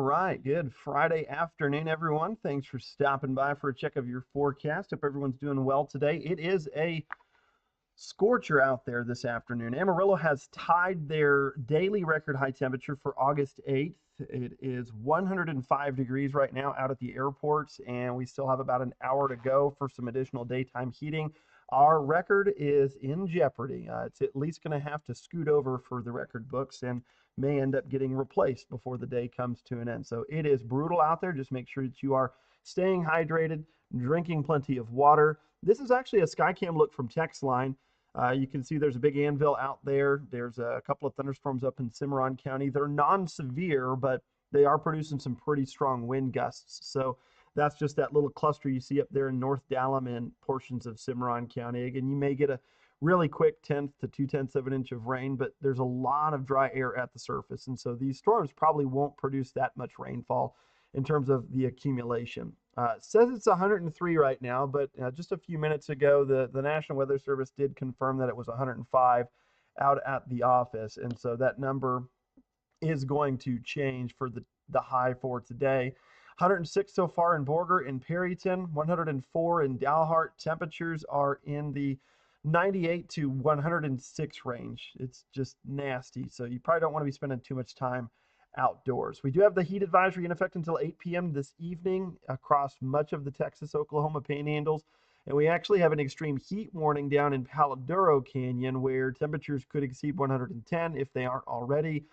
right, good Friday afternoon, everyone. Thanks for stopping by for a check of your forecast. Hope everyone's doing well today. It is a scorcher out there this afternoon. Amarillo has tied their daily record high temperature for August 8th. It is 105 degrees right now out at the airport, and we still have about an hour to go for some additional daytime heating. Our record is in jeopardy. It's at least going to have to scoot over for the record books and may end up getting replaced before the day comes to an end. So it is brutal out there. Just make sure that you are staying hydrated, drinking plenty of water. This is actually a Skycam look from TextLine. You can see there's a big anvil out there. There's a couple of thunderstorms up in Cimarron County. They're non-severe, but they are producing some pretty strong wind gusts. So that's just that little cluster you see up there in North Dallam and portions of Cimarron County. Again, you may get a really quick tenth to 2/10 of an inch of rain, but there's a lot of dry air at the surface. And so these storms probably won't produce that much rainfall in terms of the accumulation. It says it's 103 right now, but just a few minutes ago, the National Weather Service did confirm that it was 105 out at the office. And so that number is going to change for the high for today. 106 so far in Borger and Perryton, 104 in Dalhart. Temperatures are in the 98 to 106 range. It's just nasty. So you probably don't want to be spending too much time outdoors. We do have the heat advisory in effect until 8 p.m. this evening across much of the Texas-Oklahoma panhandles. And we actually have an extreme heat warning down in Palo Duro Canyon where temperatures could exceed 110 if they aren't already.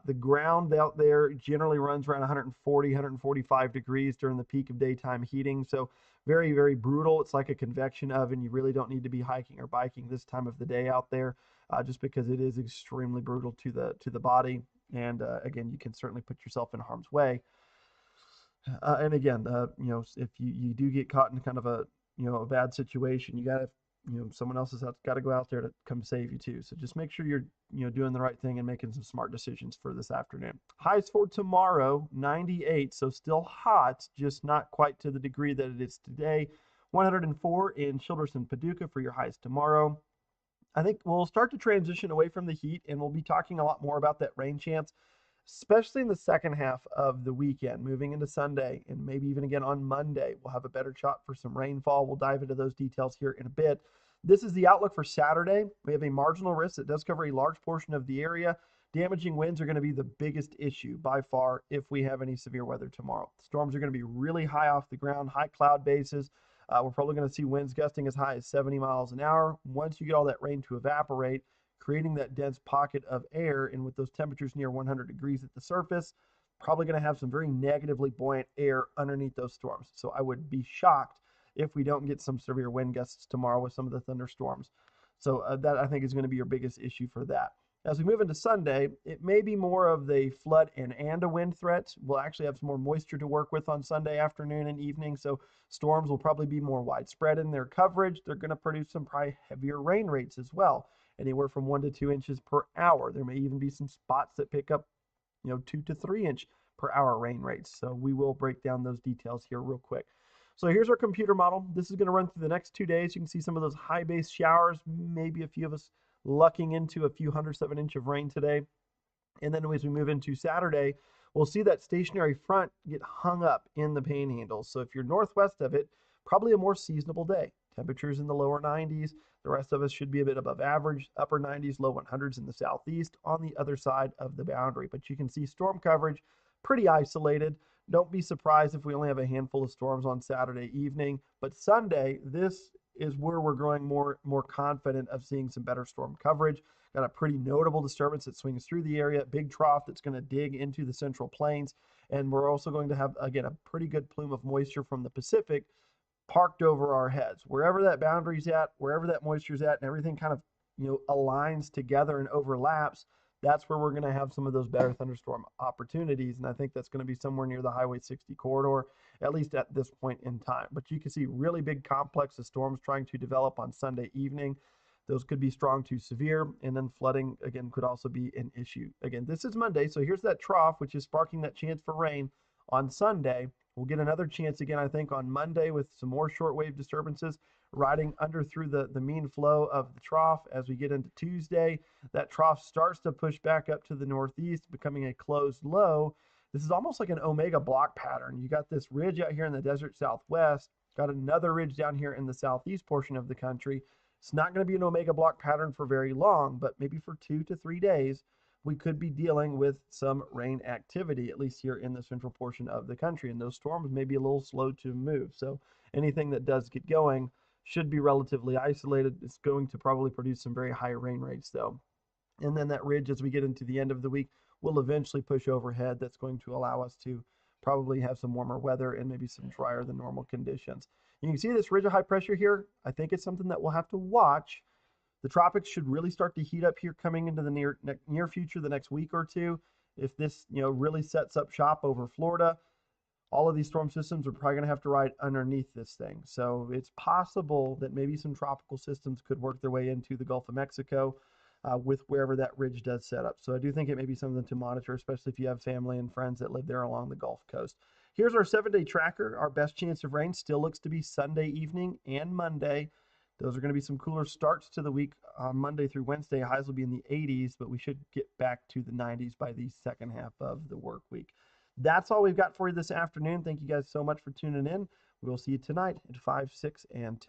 The ground out there generally runs around 140, 145 degrees during the peak of daytime heating. So very, very brutal. It's like a convection oven. You really don't need to be hiking or biking this time of the day out there, just because it is extremely brutal to the body. And again, you can certainly put yourself in harm's way. And again, if you do get caught in kind of a bad situation, you got to, someone else has got to go out there to come save you too. So just make sure you're, doing the right thing and making some smart decisions for this afternoon. Highs for tomorrow, 98. So still hot, just not quite to the degree that it is today. 104 in Childress and Paducah for your highs tomorrow. I think we'll start to transition away from the heat, and we'll be talking a lot more about that rain chance, especially in the second half of the weekend, moving into Sunday, and maybe even again on Monday. We'll have a better shot for some rainfall. We'll dive into those details here in a bit. This is the outlook for Saturday. We have a marginal risk that does cover a large portion of the area. Damaging winds are going to be the biggest issue by far if we have any severe weather tomorrow. Storms are going to be really high off the ground, high cloud bases. We're probably going to see winds gusting as high as 70 miles an hour. Once you get all that rain to evaporate, creating that dense pocket of air, and with those temperatures near 100 degrees at the surface, probably going to have some very negatively buoyant air underneath those storms. So I would be shocked if we don't get some severe wind gusts tomorrow with some of the thunderstorms. So that I think is going to be your biggest issue for that. As we move into Sunday, it may be more of the flood and a wind threat. We'll actually have some more moisture to work with on Sunday afternoon and evening, so storms will probably be more widespread in their coverage. They're going to produce some probably heavier rain rates as well, anywhere from 1 to 2 inches per hour. There may even be some spots that pick up, 2 to 3 inch per hour rain rates. So we will break down those details here real quick. So here's our computer model. This is going to run through the next 2 days. You can see some of those high base showers, maybe a few of us lucking into a few hundredths of an inch of rain today. And then as we move into Saturday, we'll see that stationary front get hung up in the panhandle. So if you're northwest of it, probably a more seasonable day. Temperatures in the lower 90s. The rest of us should be a bit above average, upper 90s, low 100s in the southeast on the other side of the boundary. But you can see storm coverage pretty isolated. Don't be surprised if we only have a handful of storms on Saturday evening. But Sunday, this is where we're growing more confident of seeing some better storm coverage. Got a pretty notable disturbance that swings through the area, big trough that's going to dig into the central plains. And we're also going to have, again, a pretty good plume of moisture from the Pacific parked over our heads. Wherever that boundary's at, wherever that moisture's at, and everything kind of, aligns together and overlaps, that's where we're going to have some of those better thunderstorm opportunities. And I think that's going to be somewhere near the Highway 60 corridor, at least at this point in time. But you can see really big complex of storms trying to develop on Sunday evening. Those could be strong to severe, and then flooding, again, could also be an issue. Again, this is Monday, so here's that trough, which is sparking that chance for rain on Sunday. We'll get another chance again, I think, on Monday with some more shortwave disturbances riding under through the mean flow of the trough. As we get into Tuesday, that trough starts to push back up to the northeast, becoming a closed low. This is almost like an omega block pattern. You got this ridge out here in the desert southwest, got another ridge down here in the southeast portion of the country. It's not going to be an omega block pattern for very long, but maybe for 2 to 3 days, we could be dealing with some rain activity, at least here in the central portion of the country. And those storms may be a little slow to move. So anything that does get going should be relatively isolated. It's going to probably produce some very high rain rates, though. And then that ridge, as we get into the end of the week, will eventually push overhead. That's going to allow us to probably have some warmer weather and maybe some drier than normal conditions. You can see this ridge of high pressure here. I think it's something that we'll have to watch. The tropics should really start to heat up here coming into the near future, the next week or two. If this, really sets up shop over Florida, all of these storm systems are probably going to have to ride underneath this thing. So it's possible that maybe some tropical systems could work their way into the Gulf of Mexico with wherever that ridge does set up. So I do think it may be something to monitor, especially if you have family and friends that live there along the Gulf Coast. Here's our 7-day tracker. Our best chance of rain still looks to be Sunday evening and Monday. Those are going to be some cooler starts to the week on Monday through Wednesday. Highs will be in the 80s, but we should get back to the 90s by the second half of the work week. That's all we've got for you this afternoon. Thank you guys so much for tuning in. We will see you tonight at 5, 6, and 10.